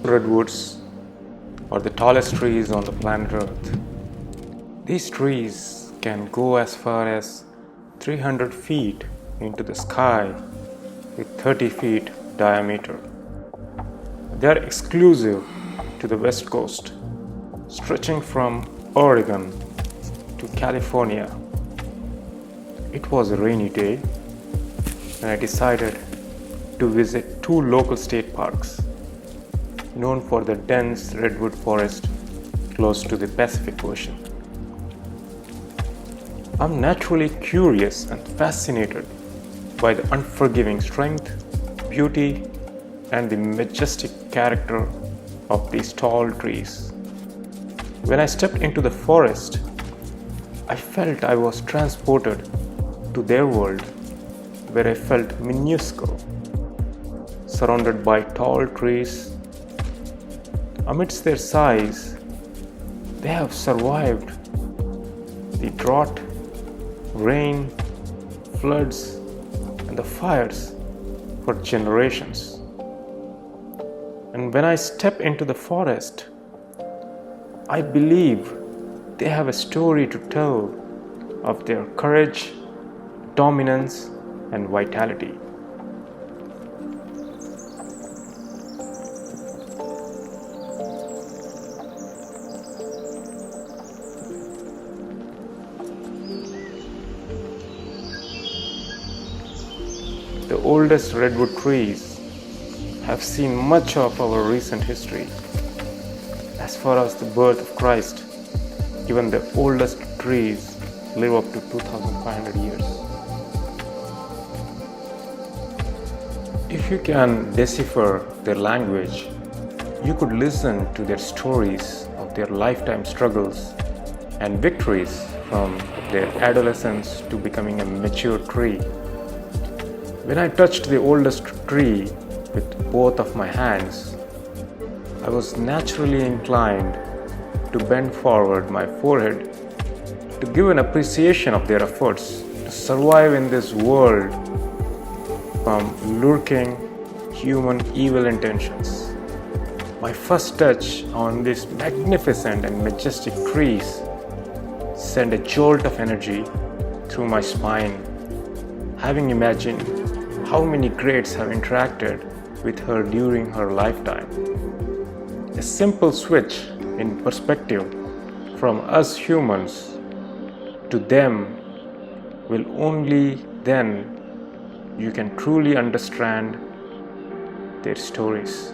redwoods are the tallest trees on the planet Earth. These trees can go as far as 300 feet into the sky with 30 feet diameter. They are exclusive to the West Coast, stretching from Oregon to California. It was a rainy day and I decided to visit two local state parks known for the dense redwood forest close to the Pacific Ocean. I'm naturally curious and fascinated by the unforgiving strength, beauty, and the majestic character of these tall trees. When I stepped into the forest, I felt I was transported to their world, where I felt minuscule, surrounded by tall trees. Amidst their size, they have survived the drought, rain, floods, and the fires for generations. And when I step into the forest, I believe they have a story to tell of their courage, dominance, and vitality. The oldest redwood trees have seen much of our recent history. As far as the birth of Christ, even the oldest trees live up to 2,500 years. If you can decipher their language, you could listen to their stories of their lifetime struggles and victories from their adolescence to becoming a mature tree. When I touched the oldest tree with both of my hands, I was naturally inclined to bend forward my forehead to give an appreciation of their efforts to survive in this world from lurking human evil intentions. My first touch on these magnificent and majestic trees sent a jolt of energy through my spine, having imagined how many greats have interacted with her during her lifetime. A simple switch in perspective from us humans to them will only then you can truly understand their stories.